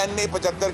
NA-75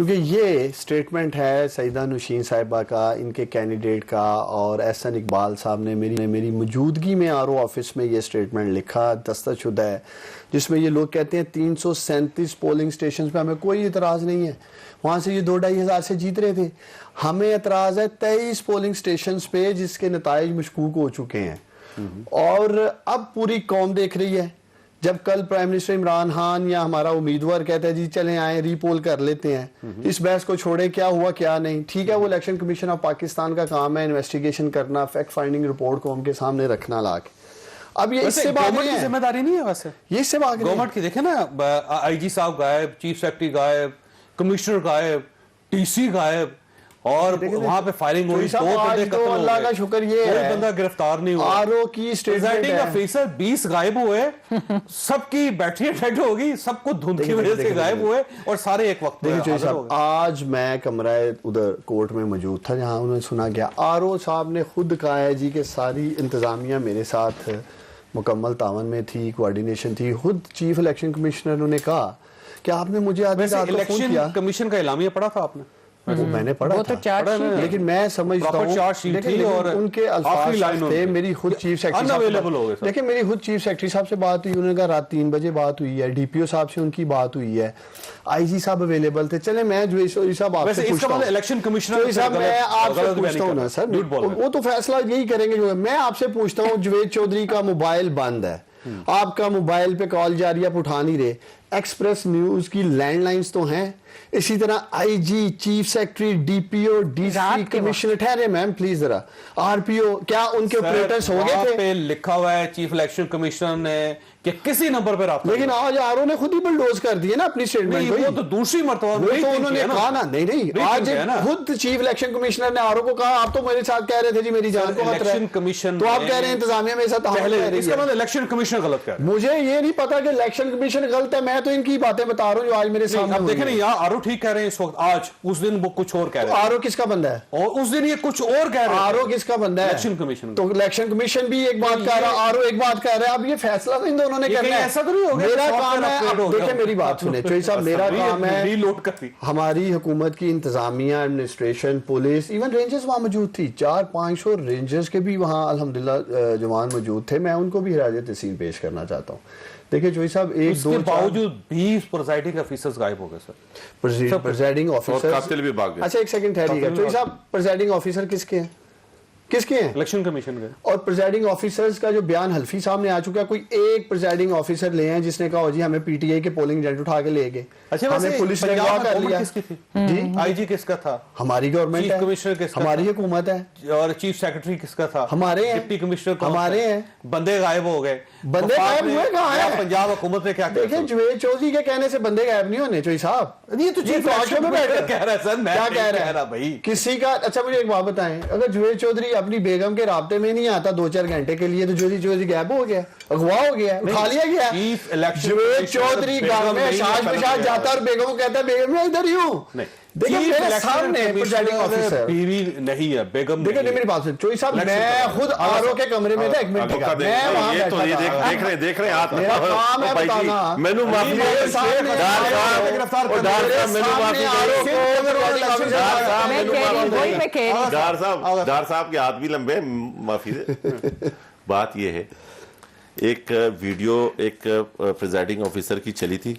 کیونکہ یہ statement ہے سیدہ نوشین صاحبہ کا، ان کے کینڈیڈیٹ کا، اور احسن اقبال صاحب نے میری موجودگی میں آر او آفس میں یہ اسٹیٹمنٹ لکھا، دستخط شدہ ہے، جس میں یہ لوگ کہتے ہیں 337 پولنگ اسٹیشنز پہ ہمیں کوئی اعتراض نہیں ہے، وہاں سے یہ 2-2.5 ہزار سے جیت رہے تھے، ہمیں اعتراض ہے 23 پولنگ اسٹیشنز پہ جس کے نتائج مشکوک ہو چکے ہیں، اور اب پوری قوم دیکھ رہی ہے۔ جب کل پرائم منسٹر عمران خان یا ہمارا امیدوار کہتا ہے جی چلیں آئیں ری پول کر لیتے ہیں، اس بحث کو چھوڑے کیا ہوا کیا نہیں، ٹھیک ہے وہ الیکشن کمیشن آف پاکستان کا کام ہے انویسٹیگیشن کرنا، فیکٹ فائنڈنگ رپورٹ قوم کے سامنے رکھنا لا کے، اب یہ اس سے بھاگ رہے ہیں، ذمہ داری نہیں ہے ویسے یہ اس سے بھاگ رہے ہیں۔ گورنمنٹ کی دیکھیں نا، آئی جی صاحب غائب، چیف سیکرٹری غائب، کمشنر غائب، ٹی سی غائب، اور وہاں پہ فائرنگ ہوئی، 2 بندے قتل ہو اللہ کا گئے، شکر یہ کوئی ہے بندہ گرفتار نہیں ہوا، آر او کی پریزائڈنگ اسٹیٹمنٹ آفیسر 20 غائب ہوئے، سب کی بیٹری ڈیڈ ہوگی، سب کو دھند کی وجہ سے غائب ہوئے، اور سارے ایک وقت میں دیکھیں حاضر ہو گئے۔ آج میں کمرہ ادھر کورٹ میں موجود تھا جہاں انہیں سنا گیا، آر او صاحب نے خود کہا ہے جی کہ ساری انتظامیہ میرے ساتھ مکمل تعاون میں تھی، کوارڈینیشن تھی، خود چیف الیکشن کمشنر نے کہا کہ آپ نے مجھے آدمی ویسے رات کو فون الیکشن کیا، کمیشن کا اعلامیہ پڑھا تھا آپ نے؟ وہ میں نے پڑھا تھا، لیکن میں سمجھتا Proper charge sheet ہوں تھی اور ان کے آخری الفاظ line تھے، ان میری خود چیف سیکرٹری unavailable ہو گئے صاحب، دیکھیں میری خود چیف سیکرٹری صاحب سے بات ہوئی، انہوں نے کہا رات 3 بجے بات ہوئی ہے، ڈی پی او صاحب سے ان کی بات ہوئی ہے، آئی جی صاحب اویلیبل تھے، چلیں میں جو صاحب آپ سے پوچھتا ہوں، الیکشن کمشنر صاحب میں آپ سے پوچھتا ہوں نا سر، وہ تو فیصلہ یہی کریں گے جو میں آپ سے پوچھتا ہوں، جوید چودھری کا موبائل بند ہے، آپ کا موبائل پہ کال جاری آپ اٹھا نہیں رہے، ایکسپریس نیوز کی لینڈ لائنز تو ہیں، اسی طرح آئی جی، چیف سیکرٹری، ڈی پی او، ڈی سی، کمشنر، ٹھہرے میم پلیز ذرا، آر پی او، کیا ان کے آپریٹرز ہو گئے تھے؟ لکھا ہوا ہے چیف الیکشن کمیشنر نے کہ کسی نمبر پہ رابطہ، لیکن آج آر او نے خود ہی بلڈوز کر دیے نا اپنی اسٹیٹمنٹ وہ تو دوسری مرتبہ انہوں نے کہا نا، نہیں آج خود چیف الیکشن کمیشنر نے آر او کو کہا آپ تو میرے ساتھ کہہ رہے تھے جی میری جان کو خطرہ ہے، الیکشن کمیشن تو آپ کہہ رہے ہیں انتظامیہ میرے ساتھ پہلے اس کا مطلب الیکشن کمیشن غلط کہہ رہا ہے۔ مجھے یہ نہیں پتا کہ الیکشن کمیشن غلط ہے، میں تو ان کی باتیں بتا رہا ہوں جو آج میرے سامنے اب دیکھیں نا، یہاں آر او ٹھیک کہہ رہے ہیں اس وقت، آج اس دن وہ کچھ اور کہہ رہے ہیں، آر او کس کا بندہ ہے اور اس دن یہ کچھ اور کہہ رہے ہیں، آر او کس کا بندہ ہے؟ Election commission. تو الیکشن کمیشن بھی ایک بات کہہ رہا ہے، آر او ایک بات کہہ رہا ہے، اب یہ فیصلہ تو ان دونوں نے کرنا ہے، ایسا تو نہیں ہو گیا میرا کام ہے، دیکھیں میری بات سنیں چوئی صاحب، میرا کام ہے ری لوڈ کرتی، ہماری حکومت کی انتظامیہ، ایڈمنسٹریشن، پولیس، ایون رینجرز وہاں موجود تھی، 400-500 رینجرز کے بھی وہاں الحمدللہ جوان موجود تھے، میں ان کو بھی خراج تحسین پیش کرنا چاہتا ہوں۔ دیکھیں چوئی صاحب، اس کے باوجود 20 پریزائڈنگ آفیسرز غائب ہو گئے سر، پریزائڈنگ آفیسر، قاتل بھی بھاگ گئے۔ اچھا ایک سیکنڈ ٹھہریے گا چوئی صاحب، پریزائڈنگ آفیسر کس کے ہیں؟ کس کے ہیں؟ الیکشن کمیشن کے۔ اور پریزائڈنگ آفیسرز کا جو بیان حلفی صاحب نے آ چکا ہے، کوئی ایک پریزائڈنگ آفیسر لے ہیں جس نے کہا جی ہمیں پی ٹی آئی کے پولنگ ایجنٹ اٹھا کے لے گئے، ہمیں پولیس نے اغوا کر لیا، کس کی تھی جی؟ آئی جی کس کا تھا؟ ہماری گورنمنٹ چیف ہے، کمشنر کس کا ہماری حکومت ہے، اور چیف سیکرٹری کس کا تھا؟ ہمارے ہیں، ڈپٹی کمشنر ہمارے ہیں، بندے غائب ہو گئے، بندے غائب ہوئے کہاں ہیں؟ پنجاب حکومت نے کیا کیا؟ دیکھیں جوید چودھری کے کہنے سے بندے غائب نہیں ہونے چوئی صاحب، یہ تو چیف ٹاک میں بیٹھ کہہ رہا ہے سر، میں کیا کہہ رہا رہا بھائی کسی کا۔ اچھا مجھے ایک بات بتائیں، اگر جوید چودھری اپنی بیگم کے رابطے میں نہیں آتا 2-4 گھنٹے کے لیے تو جوید چودھری غائب ہو گیا، اغوا ہو گیا، اٹھا لیا گیا۔ جوید چودھری گھر میں شاش پشاش جاتا اور بیگم کو کہتا ہے بیگم میں ادھر ہی ہوں۔ دیکھیں میرے سامنے پریزائڈنگ آفیسر، بیوی نہیں ہے، بیگم دیکھیں میری بات سن چوئی صاحب، میں خود آر او کے کمرے میں تھا، ایک منٹ کا میں وہاں بیٹھا تھا، دیکھ رہے ہیں ہاتھ میرا کام ہے بتانا، مینو معافی میرے سامنے ڈار صاحب کے ہاتھ بھی لمبے، معافی بات یہ ہے، ایک ویڈیو ایک پریزائڈنگ آفیسر کی چلی تھی،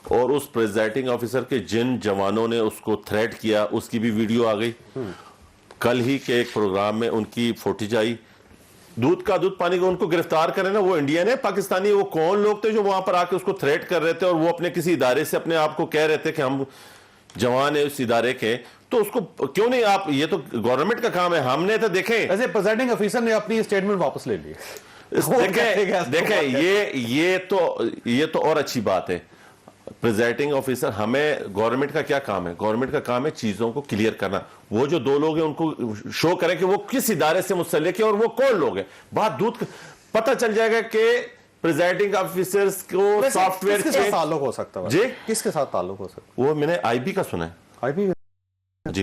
اور اس پریزائڈنگ آفیسر کے جن جوانوں نے اس کو تھریٹ کیا اس کی بھی ویڈیو آ گئی، کل ہی کے ایک پروگرام میں ان کی فوٹیج آئی، دودھ کا دودھ پانی کو ان کو گرفتار کریں نا، وہ انڈین ہے پاکستانی، وہ کون لوگ تھے جو وہاں پر آ کے اس کو تھریٹ کر رہے تھے، اور وہ اپنے کسی ادارے سے اپنے آپ کو کہہ رہے تھے کہ ہم جوان ہیں اس ادارے کے، تو اس کو کیوں نہیں آپ، یہ تو گورنمنٹ کا کام ہے، ہم نے تو دیکھیں ایسے پریزائڈنگ آفیسر نے اپنی اسٹیٹمنٹ واپس لے لی، دیکھیں یہ تو اور اچھی بات ہے، پریزائڈنگ آفیسر، ہمیں گورنمنٹ کا کیا کام ہے؟ گورنمنٹ کا کام ہے چیزوں کو کلیئر کرنا، وہ جو 2 لوگ ہیں ان کو شو کریں کہ وہ کس ادارے سے منسلک ہیں اور وہ کون لوگ ہیں، بات دودھ پتہ چل جائے گا کہ پریزائڈنگ آفیسرز کو سافٹ ویئر کس کے ساتھ تعلق ہو سکتا ہے؟ جی کس کے ساتھ تعلق ہو سکتا ہے؟ وہ میں نے آئی بی کا سنا ہے، آئی بی جی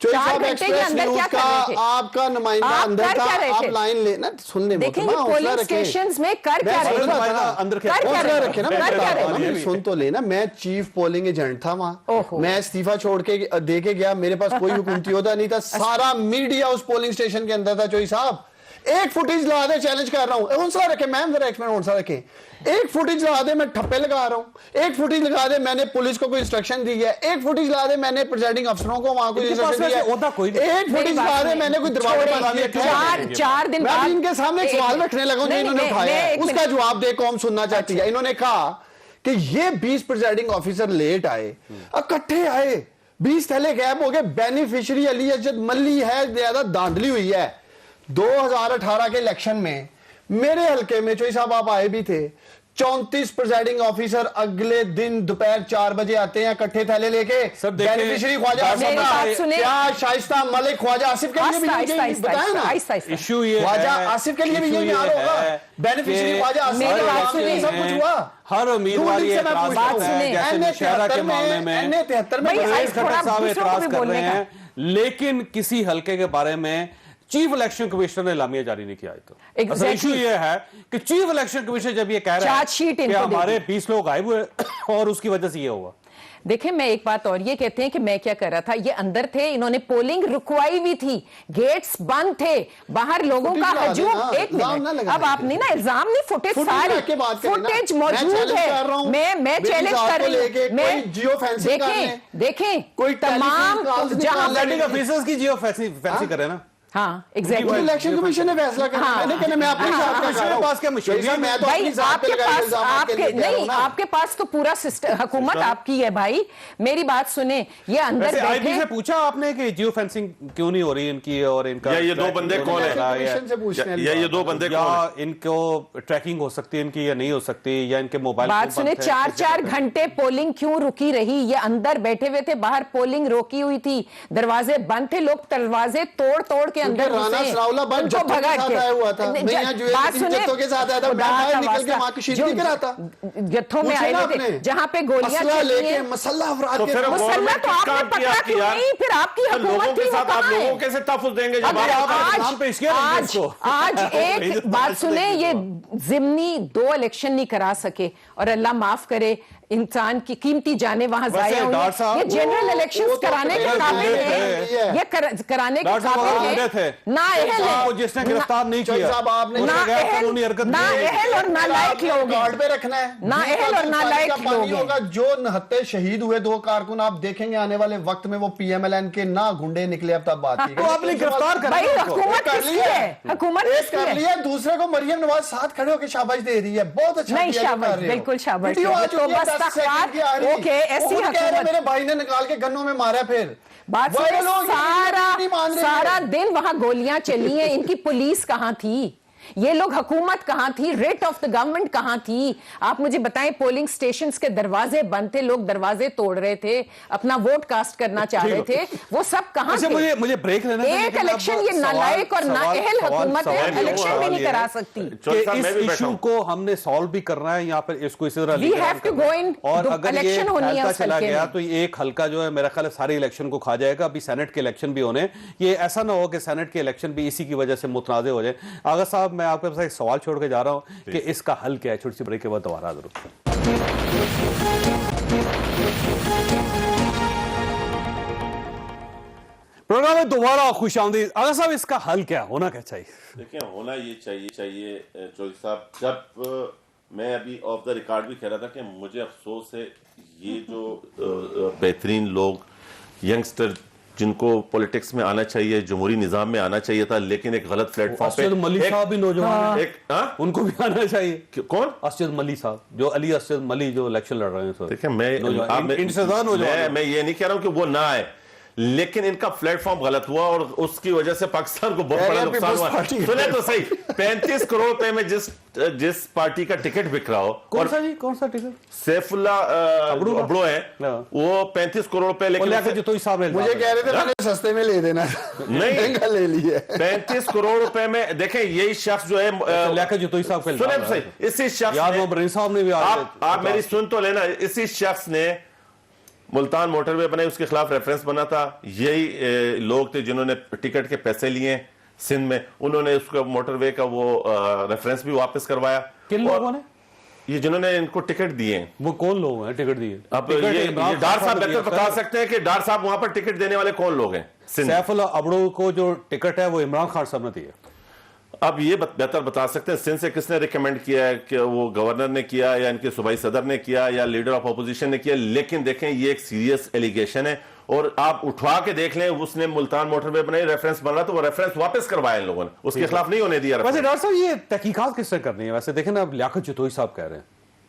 چوئی 4 صاحب گھنٹے کے ایکسپریس اندر نیوز کیا کا کر رہے تھے آپ کا نمائندہ آپ اندر کر تھا کیا رہے آپ تھے لائن لینا سننے دیکھیں محترمہ یہ حوصلہ پولنگ رکھیں اسٹیشنز میں کر کیا میں رہے سمجھ تھے رہا تھا اندر کر کیا حوصلہ رہے رکھیں نا تھے کر کیا رہے تھے سن تو لینا میں چیف پولنگ ایجنٹ تھا وہاں میں استعفیٰ چھوڑ کے دے کے گیا میرے پاس کوئی حکومتی عہدہ نہیں تھا سارا میڈیا اس پولنگ اسٹیشن کے اندر تھا چوئی صاحب ایک فوٹیج لگا دے چیلنج کر رہا ہوں حوصلہ رکھیں میم ذرا ایک منٹ حوصلہ رکھیں ایک فوٹیج لگا دے میں ٹھپے لگا رہا ہوں ایک فوٹیج لگا دے میں نے پولیس کو کوئی انسٹرکشن دی ہے ایک فوٹیج لگا دے میں نے پریزائڈنگ افسروں کو وہاں کوئی انسٹرکشن دی ہے ایک فوٹیج لگا دے میں نے کوئی دروازے پر 4 دن میں بعد ان کے سامنے ایک سوال رکھنے لگا ہوں جو انہوں نے اٹھایا ہے اس کا جواب دے قوم سننا چاہتی ہے انہوں نے کہا کہ یہ 20 پریزائڈنگ آفیسر لیٹ آئے اکٹھے آئے 20 تھیلے غائب ہو گئے بینیفیشری علی اسجد ملی ہے زیادہ داندلی ہوئی ہے 2018 کے الیکشن میں میرے حلقے میں چوئی صاحب آپ آئے بھی تھے 34 پریزائڈنگ آفیسر اگلے دن دوپہر 4 بجے آتے ہیں کٹھے تھیلے لے کے بینیفیشری خواجہ آصف کیا شائستہ ملک خواجہ آصف کے لیے بھی یہی بتائیں نا ایشو یہ خواجہ آصف کے لیے بھی یہی حال ہوگا بینیفیشری خواجہ آصف سب کچھ ہوا ہر امیدوار یہ اعتراض کرتا ہے جیسے مشاہرہ کے معاملے میں پرویز خٹک صاحب اعتراض کر رہے ہیں لیکن کسی حلقے کے بارے میں چیف الیکشن کمیشنر نے اعلامیہ جاری نہیں کیا تو اصل ایشو یہ ہے کہ چیف الیکشن کمیشنر جب یہ کہہ رہا ہے کہ ہمارے 20 لوگ غائب ہوئے اور اس کی وجہ سے یہ ہوا دیکھیں میں ایک بات اور یہ کہتے ہیں کہ میں کیا کر رہا تھا یہ اندر تھے انہوں نے پولنگ رکوائی بھی تھی گیٹس بند تھے باہر لوگوں کا ہجوم ایک منٹ اب آپ نہیں نا الزام نہیں فوٹیج ساری فوٹیج موجود ہے میں چیلنج کر رہی ہوں دیکھیں تمام جہاں آفیسرز کی جیو فینسی کرے نا ہاں ایگزیکٹلی الیکشن کمیشن نے فیصلہ کرنا میں نے کہنا میں اپنے پاس کیا مشکل میں تو اپنی ذات پہ لگائے الزامات کے لیے نہیں آپ کے پاس تو پورا حکومت آپ کی ہے بھائی میری بات سنیں یہ اندر آئی بی سے پوچھا آپ نے کہ جیو فینسنگ کیوں نہیں ہو رہی ان کی اور ان کا یہ 2 بندے کون ہیں یہ 2 بندے کون ان کو ٹریکنگ ہو سکتی ہے ان کی یا نہیں ہو سکتی یا ان کے موبائل بات سنیں 4 گھنٹے پولنگ کیوں رکی رہی یہ اندر بیٹھے ہوئے تھے باہر پولنگ روکی ہوئی تھی دروازے بند تھے لوگ دروازے توڑ کے اندر رانا سراولا بند جتوں کے ساتھ آیا ہوا تھا میں یہاں جتوں کے ساتھ آیا تھا میں باہر نکل کے وہاں کشیدگی کرا تھا جتوں میں آئے تھے جہاں پہ گولیاں چلی ہیں مسلح افراد کے مسلح تو آپ نے پکڑا کیوں نہیں پھر آپ کی حکومت تھی وہ کہاں ہے لوگوں کیسے تحفظ دیں گے آج ایک بات سنیں یہ ضمنی 2 الیکشن نہیں کرا سکے اور اللہ معاف کرے انسان کی قیمتی جانیں وہاں ضائع ہوئی یہ جنرل الیکشنز کرانے کے قابل ہیں یہ کرانے کے قابل ہیں نااہل ہیں جس نے گرفتار نہیں کیا نااہل اور نالائق لوگ گارڈ پہ رکھنا ہے نااہل اور نالائق لوگ ہیں جو نہتے شہید ہوئے 2 کارکن آپ دیکھیں گے آنے والے وقت میں وہ پی ایم ایل این کے نہ گھنڈے نکلے اب تک بات کی آپ نے گرفتار کر بھائی حکومت کس کی ہے حکومت کس کی کر لیا دوسرے کو مریم نواز ساتھ کھڑے ہو کے شاباش دے رہی ہے بہت اچھا نہیں شاباش بالکل شاباش تو بس اوکے ایسی حکومت میرے بھائی نے نکال کے گنوں میں مارا پھر بات سارا دن وہاں گولیاں چلی ہیں ان کی پولیس کہاں تھی یہ لوگ حکومت کہاں تھی ریٹ آف دا گورنمنٹ کہاں تھی آپ مجھے بتائیں پولنگ سٹیشنز کے دروازے بند تھے لوگ دروازے توڑ رہے تھے اپنا ووٹ کاسٹ کرنا چاہ رہے تھے وہ سب کہاں تھے مجھے بریک لینا ایک الیکشن یہ نالائق اور نااہل حکومت ہے الیکشن بھی نہیں کرا سکتی اس ایشو کو ہم نے سالو بھی کرنا ہے یہاں پر اس کو اسی طرح we have to go in اور اگر یہ پھیلتا چلا گیا تو ایک حلقہ جو ہے میرا خیال ہے سارے الیکشن کو کھا جائے گا ابھی سینٹ کے الیکشن بھی ہونے یہ ایسا نہ ہو کہ سینٹ کے الیکشن بھی اسی کی وجہ سے متنازع ہو جائے آغا صاحب میں آپ کے پاس ایک سوال چھوڑ کے جا رہا ہوں کہ اس کا حل کیا ہے چھوٹی سی بریک کے بعد دوبارہ ضرور پروگرام میں دوبارہ خوش آمدید آغا صاحب اس کا حل کیا ہونا کیا چاہیے دیکھیں ہونا یہ چاہیے چوہدری صاحب جب میں ابھی آف دا ریکارڈ بھی کہہ رہا تھا کہ مجھے افسوس ہے یہ جو بہترین لوگ ینگسٹر جن کو پولیٹکس میں آنا چاہیے جمہوری نظام میں آنا چاہیے تھا لیکن ایک غلط پلیٹ فارم پہ اسجد ملی صاحب بھی نوجوان ہیں ان کو بھی آنا چاہیے کون اسجد ملی صاحب جو علی اسجد ملی جو الیکشن لڑ رہے ہیں دیکھیں میں یہ نہیں کہہ رہا ہوں کہ وہ نہ آئے لیکن ان کا پلیٹ فارم غلط ہوا اور اس کی وجہ سے پاکستان کو بہت بڑا نقصان ہوا سنیں تو صحیح 35 کروڑ روپے میں جس پارٹی کا ٹکٹ بک رہا ہو کون سا ٹکٹ سیف اللہ ابڑو ہے وہ 35 کروڑ روپے مجھے کہہ رہے تھے میں نے سستے میں لے دینا نہیں لے لی ہے 35 کروڑ روپے میں دیکھیں یہی شخص جو ہے سنیں صحیح اسی شخص نے آپ میری سن تو لینا اسی شخص نے ملتان موٹر وے بنے، اس کے خلاف ریفرنس بنا تھا، یہی لوگ تھے جنہوں نے ٹکٹ کے پیسے لیے سندھ میں، انہوں نے اس کا موٹر وے کا وہ ریفرنس بھی واپس کروایا. کن لوگوں نے؟ یہ جنہوں نے ان کو ٹکٹ دیے ہیں. وہ کون لوگ ہیں ٹکٹ دیے؟ اب یہ ڈار صاحب بہتر بتا سکتے ہیں کہ ڈار صاحب وہاں پر ٹکٹ دینے والے کون لوگ ہیں. سیف اللہ ابڑو کو جو ٹکٹ ہے وہ عمران خان صاحب نے دی ہے. اب یہ بہتر بتا سکتے ہیں سندھ سے کس نے ریکمینڈ کیا ہے، کہ وہ گورنر نے کیا یا ان کے صوبائی صدر نے کیا یا لیڈر آف اپوزیشن نے کیا. لیکن دیکھیں یہ ایک سیریس ایلیگیشن ہے، اور آپ اٹھوا کے دیکھ لیں اس نے ملتان موٹر وے بنائی، ریفرنس بن رہا تو وہ ریفرنس واپس کروایا ان لوگوں نے، اس کے خلاف نہیں ہونے دیا. ویسے ڈاکٹر صاحب یہ تحقیقات کس سے کرنی ہے؟ ویسے دیکھیں نا اب لیاقت جتوئی صاحب کہہ رہے ہیں،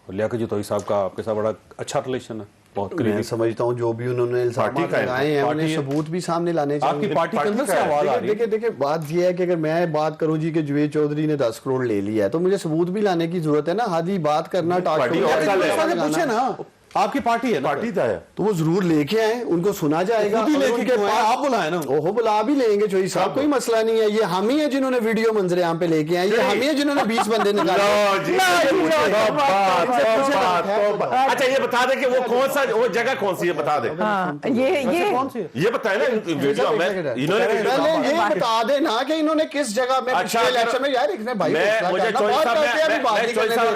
اور لیاقت جتوئی صاحب کا آپ کے ساتھ بڑا اچھا ریلیشن ہے، بہت میں قریبی. سمجھتا ہوں جو بھی انہوں نے الزامات لگائے ہیں انہیں ثبوت بھی سامنے لانے آپ کی چاہیے. پارٹی کے اندر سے آواز آ رہی ہے. دیکھیں بات یہ ہے کہ اگر میں بات کروں جی کہ جوید چودھری نے 10 کروڑ لے لیا ہے تو مجھے ثبوت بھی لانے کی ضرورت ہے نا. ہادی بات کرنا پوچھے نا، آپ کی پارٹی ہے نا، پارٹی تھا تو وہ ضرور لے کے آئیں، ان کو سنا جائے گا. آپ بلائیں نا، وہ بلا بھی لیں گے چوئی صاحب، کوئی مسئلہ نہیں ہے. یہ ہم ہی ہیں جنہوں نے ویڈیو منظر عام پہ لے کے آئے، یہ ہم ہی ہیں جنہوں نے 20 بندے نکالے. اچھا یہ بتا دیں کہ وہ کون سا وہ جگہ کون سی ہے، بتا دیں. یہ بتائیں نا ویڈیو میں انہوں نے پہلے یہ بتا دیں نا کہ انہوں نے کس جگہ میں پچھلے الیکشن میں. یار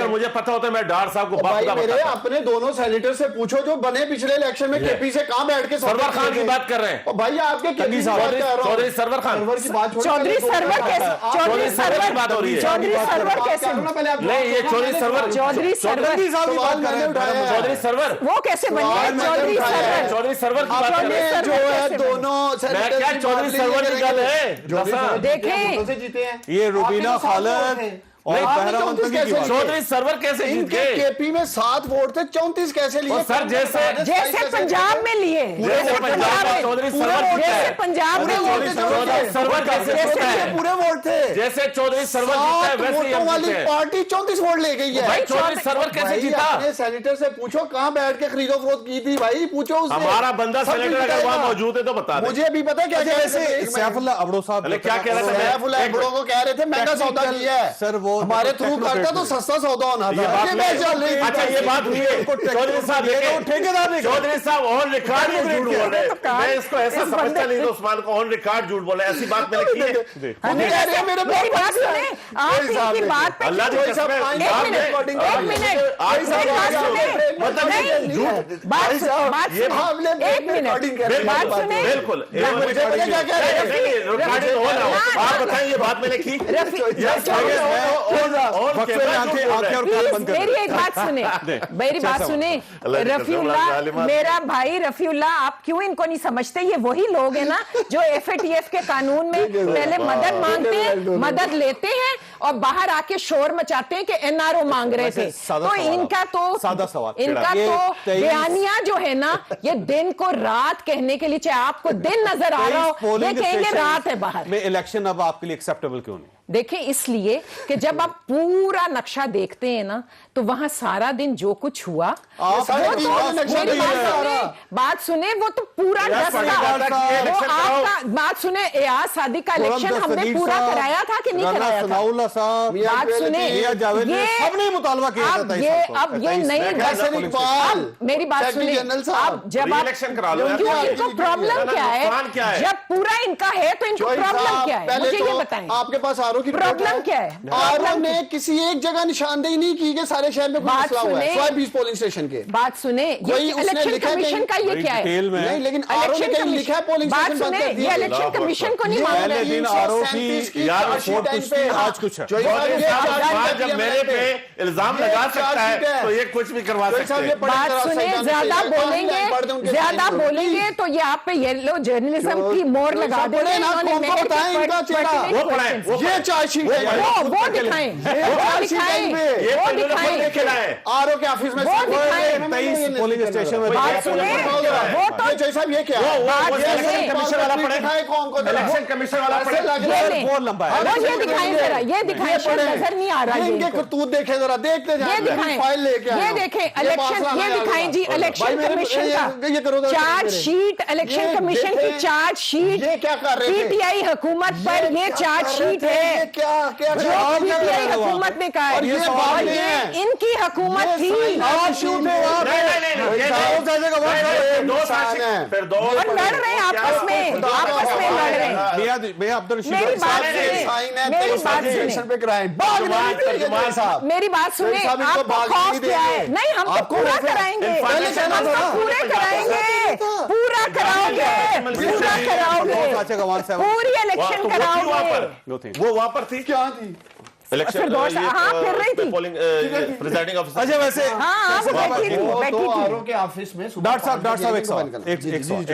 مجھے پتا ہوتا ہے میں ڈار صاحب کو میرے اپنے دونوں سینیٹر سے پوچھو جو بنے پچھلے الیکشن میں کے پی سے کہاں بیٹھ کے سرور خان کی بات کر رہے ہیں. بھائی آپ کے چودھری سرور خان کی بات چودھری سرور کیسے؟ چودھری سرور کی بات ہو رہی ہے. چودھری سرور کیسے؟ نہیں یہ چودھری سرور چودھری سرور وہ کیسے بنی؟ چودھری سرور چودھری سرور کی بات کر رہے ہیں. جو ہے دونوں میں کیا چودھری سرور کی گل ہے. دیکھیں یہ روبینہ خالد اور بہرہ منتقی کی بات. چودھری سرور کیسے ان جیت کے گئے؟ کے پی میں 7 ووٹ تھے، 34 کیسے لیے؟ سر جیسے پنجاب میں لیے، جیسے پنجاب میں چودھری سرور جیسے پنجاب میں چودھری سرور کیسے جیتا ہے؟ پورے ووٹ تھے. جیسے چودھری سرور جیتا ہے ویسے ووٹوں والی پارٹی 34 ووٹ لے گئی ہے. بھائی چودھری سرور کیسے جیتا؟ اپنے سینیٹر سے پوچھو کہاں بیٹھ کے خرید و فروخت کی تھی. بھائی پوچھو اس سے. ہمارا بندہ سینیٹر اگر وہاں موجود ہے تو بتا دیں. مجھے بھی پتا کیا کہہ رہے تھے سیف اللہ ابڑو صاحب کیا کہہ رہے تھے؟ سیف اللہ ابڑو کو کہہ رہے تھے مہنگا سودا کیا ہے سر. وہ ہمارے تھرو کرتا تو سستا سودا ہونا تھا. اچھا یہ بات ہوئی ہے چودھری صاحب چودھری صاحب آن ریکارڈ جھوٹ بول رہے ہیں. میں اس کو ایسا سمجھتا نہیں تو عثمان کو آن ریکارڈ جھوٹ بول رہے ہیں. ایسی بات میں نے کی ہے. میری بات سنیں، آپ کی بات پہ اللہ کی قسم بالکل آپ بتائیں یہ بات میں نے کی. میری ایک بات سنیں، میری بات سنیں. رفیع اللہ میرا بھائی رفیع اللہ، آپ کیوں ان کو نہیں سمجھتے؟ یہ وہی لوگ ہیں نا جو ایف اے ٹی ایف کے قانون میں پہلے مدد مانگتے ہیں، مدد لیتے ہیں اور باہر آ کے شور مچاتے ہیں کہ این آر او مانگ رہے تھے. تو ان کا تو بیانیہ جو ہے نا یہ دن کو رات کہنے کے لیے، چاہے آپ کو دن نظر آ رہا ہو یہ کہیں گے رات ہے باہر. میں الیکشن اب آپ کے لیے ایکسیپٹیبل کیوں نہیں؟ دیکھیں اس لیے کہ جب آپ پورا نقشہ دیکھتے ہیں نا تو وہاں سارا دن جو کچھ ہوا بات سنیں، وہ تو پورا بات سنیں. ایاز صادق کا الیکشن ہم نے پورا کرایا تھا کہ نہیں کرایا تھا؟ بات سنیں، سب نے مطالبہ کیا تھا. اب یہ نہیں، میری بات سنیں. اب جب ان کو پرابلم کیا ہے، جب پورا ان کا ہے تو ان کو پرابلم کیا ہے مجھے یہ بتائیں. آپ کے پاس پرابلم کیا ہے؟ آرو نے کسی ایک جگہ نشاندہی نہیں کی کہ سارے شہر میں کوئی مسئلہ ہوا ہے سوائے 20 پولنگ اسٹیشن کے. بات سنیں، یہ الیکشن کمیشن کا یہ کیا ہے؟ نہیں لیکن آرو نے کہیں لکھا ہے پولنگ اسٹیشن بند کر دیا. یہ الیکشن کمیشن کو نہیں مان رہے. آج کچھ ہے جب میرے پہ الزام لگا سکتا ہے تو یہ کچھ بھی کروا سکتا ہے. بات سنیں، زیادہ بولیں گے تو یہ آپ پہ یلو جرنلزم کی مور لگا دیں گے. وہ دکھائیں آرو کے آفس میں پولنگ اسٹیشن میں یہ دکھائیں نظر نہیں آ رہا. کرتوت دیکھیں ذرا، دیکھتے جائیں فائل لے کے. یہ دیکھیں الیکشن، یہ دکھائیں جی الیکشن کمیشن کا چارج شیٹ، الیکشن کمیشن کی charge sheet. P T I حکومت پر یہ چارج شیٹ ہے. یہ کیا کیا جو PTI حکومت نے کہا ہے اور یہ ان کی حکومت تھی اور لڑ رہے ہیں آپس میں لڑ رہے ہیں. میری بات سنیں آپ کو خوف کیا ہے؟ نہیں ہم تو پورا کرائیں گے پوری الیکشن کراؤ گے. وہ وہاں پر تھی کیا تھی الیکشن پریزائڈنگ آفیسر. اچھا ویسے ڈاکٹر صاحب ایک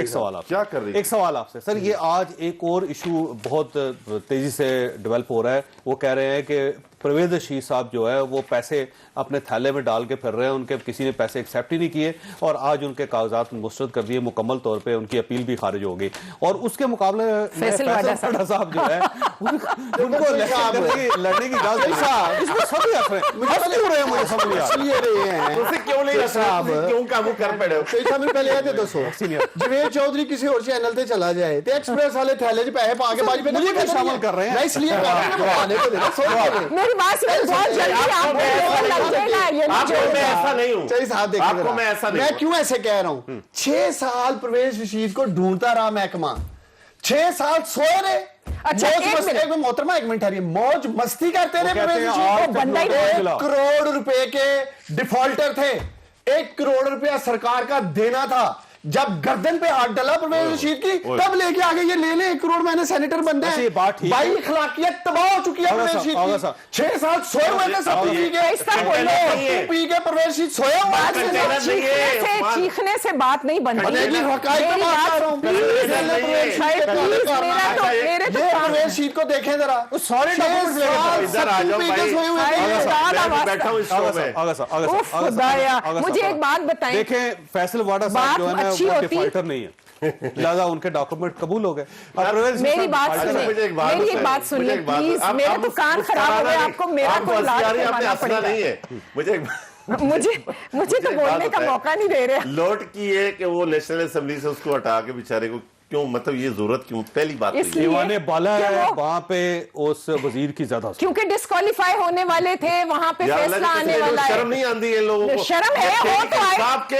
سوال آپ کیا کر رہے ہیں؟ ایک سوال آپ سے سر، یہ آج ایک اور ایشو بہت تیزی سے ڈیولپ ہو رہا ہے. وہ کہہ رہے ہیں کہ پرویز رشید صاحب جو ہے وہ پیسے اپنے تھیلے میں ڈال کے پھر رہے ہیں، ان کے کسی نے پیسے ایکسیپٹ ہی نہیں کیے اور آج ان کے کاغذات مسترد کر دیے مکمل طور پہ، ان کی اپیل بھی خارج ہو گئی. اور اس کے مقابلے میں فیصل واڈا صاحب جو ہے ان کو لڑنے کی اجازت نہیں صاحب. اس میں سبھی ہنس رہے ہیں، کیوں رہے ہیں مجھے سمجھ نہیں آ رہا. کیوں نہیں صاحب کیوں قابو کر پڑے ہو؟ پہلے یہ دسو جوید چودھری کسی اور چینل تے چلا جائے تے ایکسپریس والے تھیلے چ پیسے پا کے باجی پہ مجھے بھی شامل کر رہے ہیں اس لیے میری بات سنیں بہت جلدی آپ کو لگ جائے گا. میں ایسا نہیں ہوں چاہیے صاحب دیکھیں میں کیوں ایسے کہہ رہا ہوں. 6 سال پرویز رشید کو ڈھونڈتا رہا محکمہ، 6 سال سوئے رہے. اچھا ایک محترمہ ایک منٹ ہے، موج مستی کرتے رہے پرویز رشید کو. 1 کروڑ روپے کے ڈیفالٹر تھے، 1 کروڑ روپیہ سرکار کا دینا تھا. جب گردن پہ ہاتھ ڈالا پرویز رشید کی تب لے کے آگے یہ لے لیں 1 کروڑ میں نے سینیٹر بندے ہیں. بائی اخلاقیت تباہ ہو چکی ہے پرویز رشید کی. 6 سال سوئے ہوئے تھے سب پی کے پرویز رشید سویا ہوا. چیخنے سے بات نہیں بنتی. پرویز رشید کو دیکھیں ذرا مجھے ایک بات بتائیں. دیکھیں فیصل واڈا صاحب جو ہے نا وہ ڈیفالٹر نہیں ہے، لہذا ان کے ڈاکومنٹ قبول ہو گئے. میری بات سنیں، میری ایک بات سنیں پلیز. میرے تو کان خراب ہو گئے، آپ کو میرا کوئی علاج کروانا پڑے گا. مجھے تو بولنے کا موقع نہیں دے رہے. لوٹ کی ہے کہ وہ نیشنل اسمبلی سے اس کو ہٹا کے بیچارے کو کیوں، مطلب یہ ضرورت کیوں؟ پہلی بات دیوانے بالا ہے وہاں پہ اس وزیر کی زیادہ کیونکہ ڈسکوالیفائی ہونے والے تھے، وہاں پہ فیصلہ آنے والا ہے. شرم نہیں آتی ان لوگوں کو؟ شرم ہے، ہو تو آئے،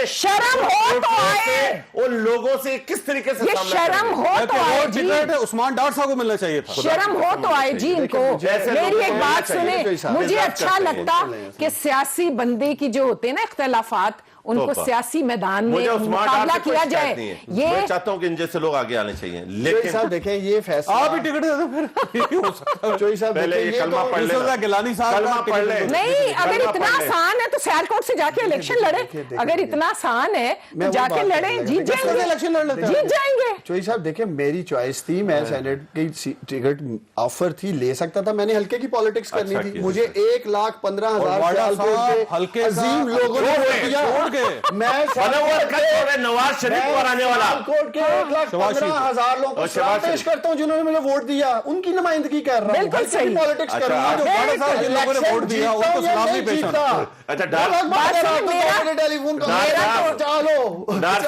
شرم ہو تو آئے. ان لوگوں سے کس طریقے سے یہ شرم ہو تو آئے جی. عثمان ڈار صاحب کو ملنا چاہیے تھا. شرم ہو تو آئے جی ان کو. میری ایک بات سنیں، مجھے اچھا لگتا کہ سیاسی بندے کی جو ہوتے ہیں نا اختلافات، ان کو سیاسی میدان میں مقابلہ کیا جائے. میں چاہتا ہوں کہ ان جیسے لوگ آگے آنے چاہیے. لیکن صاحب دیکھیں یہ فیصلہ آپ ہی ٹکٹ دے دو پھر. چوئی صاحب پہلے یہ کلمہ پڑھ لے، گیلانی صاحب کلمہ پڑھ لے. نہیں، اگر اتنا آسان ہے تو سیالکوٹ سے جا کے الیکشن لڑے. اگر اتنا آسان ہے تو جا کے لڑیں، جیت جائیں گے، جیت جائیں گے. چوئی صاحب دیکھیں میری چوائس تھی، میں سینیٹ کی ٹکٹ آفر تھی، لے سکتا تھا. میں نے ہلکے کی پالیٹکس کرنی تھی. مجھے 1,15,000 عظیم لوگوں نے ووٹ دیا. میں نواز شریف کو ہرانے والا کوٹ کے 1,15,000 لوگوں کو سلام پیش کرتا ہوں جنہوں نے مجھے ووٹ دیا. ان کی نمائندگی کر رہا ہوں. بالکل صحیح. پالیٹکس کر رہا ہوں. جن لوگوں نے ووٹ دیا ان کو سلام نہیں پیش کرتا. اچھا ڈار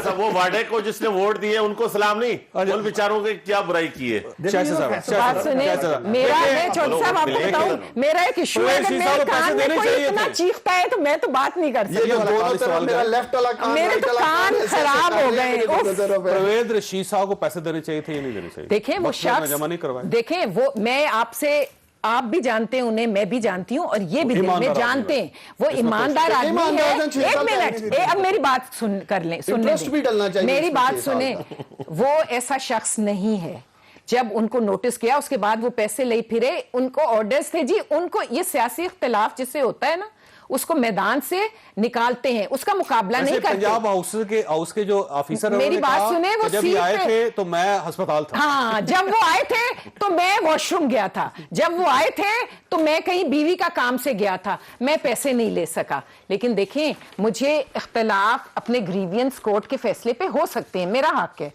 صاحب وہ واڈے کو جس نے ووٹ دیے ان کو سلام نہیں، ان بیچاروں کے کیا برائی کی ہے؟ بات سنیں، میرا میں چھوٹا صاحب آپ کو بتاؤں، میرا ایک ایشو ہے کہ میرے کان میں کوئی اتنا چیختا ہے تو میں تو بات نہیں کر سکتی. میرے تو کان خراب ہو گئے. پرویز رشید صاحب کو پیسے دینے چاہیے تھے یا نہیں دینے چاہیے؟ دیکھیں وہ شخص، دیکھیں وہ، میں آپ سے، آپ بھی جانتے ہیں انہیں، میں بھی جانتی ہوں اور یہ بھی دل میں جانتے ہیں وہ ایماندار آدمی ہے. ایک منٹ، اب میری بات سن کر لیں، میری بات سنیں. وہ ایسا شخص نہیں ہے. جب ان کو نوٹس کیا اس کے بعد وہ پیسے لے پھرے، ان کو آرڈرز تھے جی. ان کو یہ سیاسی اختلاف جس سے ہوتا ہے نا اس کو میدان سے نکالتے ہیں، اس کا مقابلہ نہیں کرتے. پنجاب ہاؤس کے جو آفیسر، میری بات سنیں، وہ جب آئے تھے تو میں ہسپتال تھا. ہاں، جب وہ آئے تھے تو میں واش روم گیا تھا. جب وہ آئے تھے تو میں کہیں بیوی کا کام سے گیا تھا، میں پیسے نہیں لے سکا. لیکن دیکھیں مجھے اختلاف اپنے گریوینس کورٹ کے فیصلے پہ ہو سکتے ہیں، میرا حق ہے.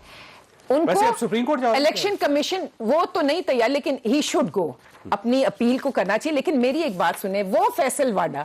ان کو سپریم کورٹ الیکشن کمیشن وہ تو نہیں تیار، لیکن ہی شوڈ گو، اپنی اپیل کو کرنا چاہیے. لیکن میری ایک بات سنیں، وہ فیصل واڈا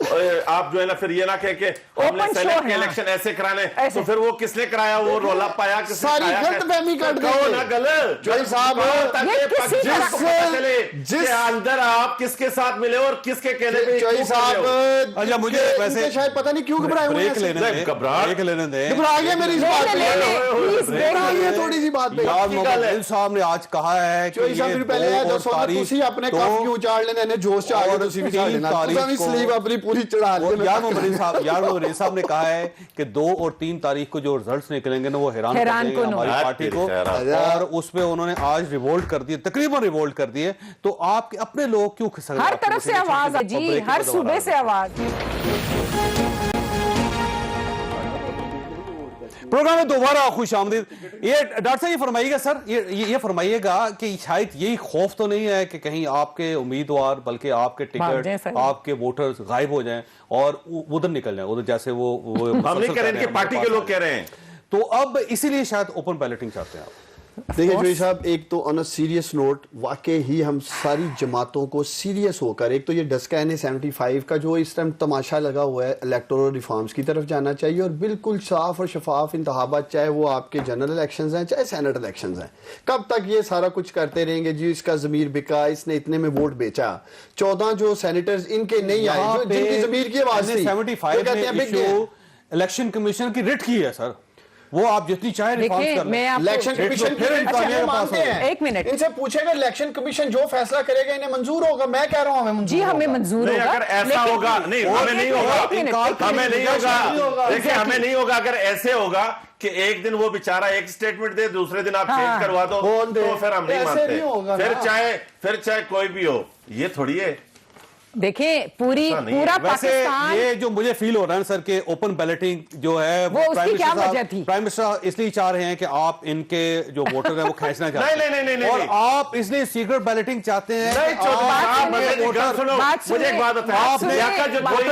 آپ جو ہے نا پھر یہ نہ کہہ کہ ہم نے Open سینٹ show کے ہے، الیکشن ایسے کرانے ایسے۔ تو پھر وہ کس نے کرایا؟ وہ رولا پایا کس نے ساری کرایا؟ غلط فہمی کر دیں کہو گے۔ نا غلط جوئی صاحب، یہ کسی طرح جس کو پتہ چلے کہ اندر آپ کس کے ساتھ ملے اور کس کے کہنے پہ چوئی صاحب اچھا مجھے ویسے شاید پتہ نہیں کیوں گھبرائے ہوئے بریک لینے دیں، بریک لینے دیں۔ گھبرا گئے میری اس بات پہ، گھبرا گئے تھوڑی سی بات پہ۔ یار محمد دل صاحب نے آج کہا ہے کہ چوئی صاحب پھر پہلے یہ 2 دسو اور تسی تاریخ اپنے کف کیوں چاڑ لینے نے جوش چاہ کے تسی بھی چاڑ لینا، تسا بھی سلیو اپنی پوری چڑھا لینے۔ یار محمد دل صاحب نے کہا ہے کہ 2 اور 3 تاریخ کو جو رزلٹس نکلیں گے نا وہ حیران کر دیں گے ہماری پارٹی کو، اور اس پہ انہوں نے آج ریوولٹ کر دیے، تقریباً ریوولٹ کر دیے۔ تو آپ کے اپنے لوگ کیوں ہر طرف سے آواز ہے جی، ہر صوبے سے آواز۔ پروگرام میں دوبارہ خوش آمدید۔ یہ ڈاکٹر صاحب یہ فرمائیے گا سر، یہ فرمائیے گا کہ شاید یہی خوف تو نہیں ہے کہ کہیں آپ کے امیدوار بلکہ آپ کے ٹکٹ، آپ کے ووٹرز غائب ہو جائیں اور ادھر نکل جائیں، ادھر جیسے وہ ہم نہیں کہہ رہے، ان کے پارٹی کے لوگ کہہ رہے ہیں۔ تو اب اسی لیے شاید اوپن بیلٹنگ چاہتے ہیں آپ۔ دیکھیں جوئی صاحب، ایک تو آن اے سیریس نوٹ واقعی ہی ہم ساری جماعتوں کو سیریس ہو کر، ایک تو یہ ڈسکین 75 کا جو اس ٹائم تماشا لگا ہوا ہے الیکٹورل ریفارمز کی طرف جانا چاہیے، اور بالکل صاف اور شفاف انتخابات، چاہے وہ آپ کے جنرل الیکشنز ہیں چاہے سینٹ الیکشنز ہیں۔ کب تک یہ سارا کچھ کرتے رہیں گے جی؟ اس کا ضمیر بکا، اس نے اتنے میں ووٹ بیچا، 14 جو سینیٹرز ان کے نہیں آئے جو جن کی ضمیر کی آواز تھی، 75 میں ایشو الیکشن کمیشن کی رٹ کی ہے سر، وہ آپ جتنی چاہیں ریفارمز کر لیں۔ الیکشن کمیشن ایک منٹ ان سے پوچھے گا، الیکشن کمیشن جو فیصلہ کرے گا انہیں منظور ہوگا؟ میں کہہ رہا ہوں ہمیں منظور جی، ہمیں ہوگا۔ منظور نہیں، ہوگا، اگر ایسا ہوگا، نہیں ہمیں نہیں ہوگا، ہمیں نہیں ہوگا، دیکھیں ہمیں نہیں ہوگا۔ اگر ایسے ہوگا کہ ایک دن وہ بیچارہ ایک سٹیٹمنٹ دے، دوسرے دن آپ چینج کروا دو، تو پھر ہم نہیں مانتے، پھر چاہے کوئی بھی ہو، یہ تھوڑی ہے۔ دیکھیں پورا ویسے پاکستان، یہ جو مجھے فیل ہو رہا ہے سر کہ اوپن بیلٹنگ جو ہے وہ اس کی کیا وجہ تھی؟ پرائم منسٹر اس لیے چاہ رہے ہیں کہ آپ ان کے جو ووٹر ہیں وہ کھینچنا چاہتے ہیں، نہیں، اور آپ اس لیے سیکرٹ بیلٹنگ چاہتے ہیں نہیں، مجھے ایک بات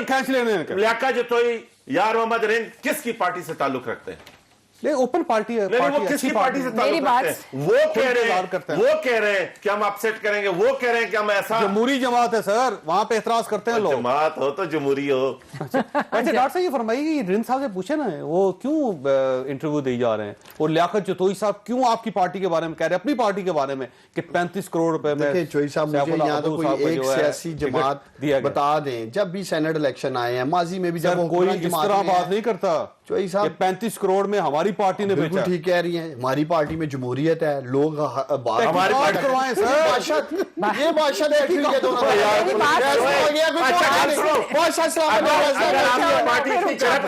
کھینچ لینے کا۔ لیاقت جتوئی، یار محمد رند کس کی پارٹی سے تعلق رکھتے ہیں؟ اوپن پارٹی ہے، وہ کس کی پارٹی سے تعلق رکھتے ہیں؟ وہ کہہ رہے ہیں کہ ہم اپسیٹ کریں گے، وہ کہہ رہے ہیں کہ ہم ایسا۔ جمہوری جماعت ہے سر، وہاں پہ اعتراض کرتے ہیں لوگ۔ جماعت ہو تو جمہوری ہو۔ اچھا ڈاکٹر صاحب یہ فرمائیے کہ رند صاحب سے پوچھے نا وہ کیوں انٹرویو دے جا رہے ہیں، اور لیاقت جتوئی صاحب کیوں آپ کی پارٹی کے بارے میں کہہ رہے ہیں، اپنی پارٹی کے بارے میں کہ 35 کروڑ روپے میں؟ دیکھیں چوئی صاحب، مجھے یہاں تو کوئی ایک سیاسی جماعت بتا دیں، جب بھی سینٹ الیکشن آئے ہیں ماضی میں بھی، جب کوئی اس طرح بات نہیں کرتا چوئی صاحب 35 کروڑ میں ہماری پارٹی نے بیچا۔ ٹھیک کہہ رہی ہیں، ہماری پارٹی میں جمہوریت ہے، لوگ ہماری پارٹی کروائیں سر، یہ بادشاہ بیٹھی ہوئی ہے دونوں۔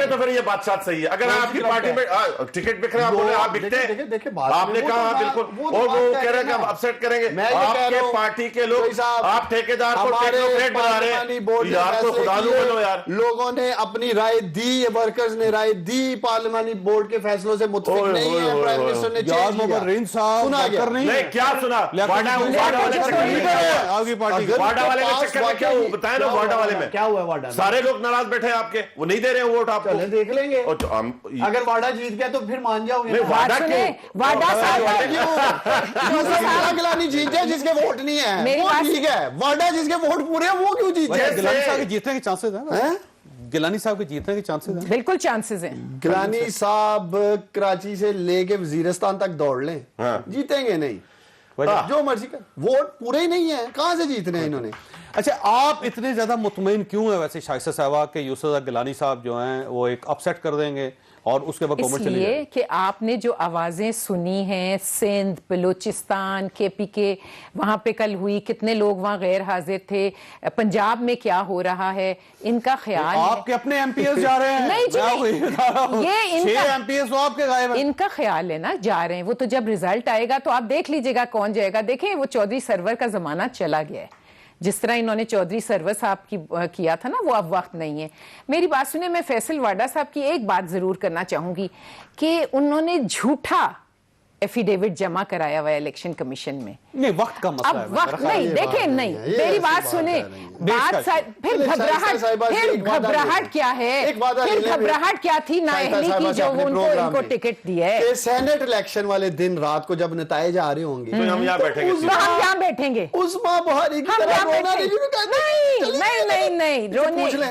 تو پھر یہ بات صحیح ہے، اگر آپ کی پارٹی میں ٹکٹ بک رہے ہیں، آپ بکتے ہیں، آپ نے کہا بالکل، اور وہ کہہ رہے ہیں کہ ہم اپسیٹ کریں گے، آپ کے پارٹی کے لوگ، آپ ٹھیکیدار کو ٹیکنوکریٹ بنا رہے ہیں، یار تو خدا نو بنو یار۔ لوگوں نے اپنی رائے دی، ورکرز نے رائے دی، پارلیمانی بورڈ کے فیصلوں سے متفق نہیں ہے، پرائم منسٹر نے چینج کیا۔ رند صاحب سنا گیا نہیں، کیا سنا؟ واڈا والے چکر میں کیا ہوا؟ آپ کی پارٹی واڈا والے میں چکر میں کیا ہوا بتائیں نا؟ واڈا والے میں کیا ہوا؟ واڈا سارے لوگ ناراض بیٹھے ہیں آپ کے، وہ نہیں دے رہے ہیں ووٹ آپ کو۔ چلیں دیکھ لیں گے، اگر واڈا جیت گیا تو پھر مان جاؤ گے۔ واڈا گلانی جیت جائے جس کے ووٹ نہیں ہے وہ ٹھیک ہے، واڈا جس کے ووٹ پورے ہیں وہ کیوں جیت جائے؟ گیلانی صاحب کے جیتنے کے چانسز ہیں، گیلانی صاحب کے جیتنے کے چانسز ہیں، بالکل چانسز ہیں۔ گیلانی صاحب کراچی سے لے کے وزیرستان تک دوڑ لیں، جیتیں گے نہیں، جو مرضی کر، ووٹ پورے ہی نہیں ہیں، کہاں سے جیتنے ہیں انہوں نے؟ اچھا آپ اتنے زیادہ مطمئن کیوں ہیں ویسے شائستہ صاحبہ کہ یوسف گیلانی صاحب جو ہیں وہ ایک اپسیٹ کر دیں گے اور اس کے بعد اس لیے کہ آپ نے جو آوازیں سنی ہیں سندھ، بلوچستان، کے پی کے، وہاں پہ کل ہوئی، کتنے لوگ وہاں غیر حاضر تھے، پنجاب میں کیا ہو رہا ہے، ان کا خیال ہے آپ کے اپنے ایم پی ایس جا رہے ہیں؟ نہیں جی، یہ 6 ایم پی ایس تو آپ کے غائب ہیں۔ ان کا خیال ہے نا، جا رہے ہیں وہ، تو جب ریزلٹ آئے گا تو آپ دیکھ لیجئے گا کون جائے گا۔ دیکھیں وہ چودھری سرور کا زمانہ چلا گیا ہے، جس طرح انہوں نے چودھری سرور صاحب کی کیا تھا نا، وہ اب وقت نہیں ہے۔ میری بات سنیں، میں فیصل واڈا صاحب کی ایک بات ضرور کرنا چاہوں گی کہ انہوں نے جھوٹا ایفیڈیوٹ جمع کرایا ہوا ہے الیکشن کمیشن میں۔ نہیں وقت کا مسئلہ ہے، اب وقت نہیں، دیکھیں نہیں، میری بات سنیں، پھر گھبراہٹ کیا ہے، پھر گھبراہٹ کیا تھی نااہلی کی جو ان کو ٹکٹ دی ہے۔ سینٹ الیکشن والے دن رات کو جب نتائج آ رہے ہوں گے ہم یہاں بیٹھیں گے، ہم یہاں بیٹھیں گے، عثمان بہاری کی طرح رونا نہیں، نہیں رونے،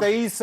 23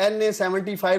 NA-75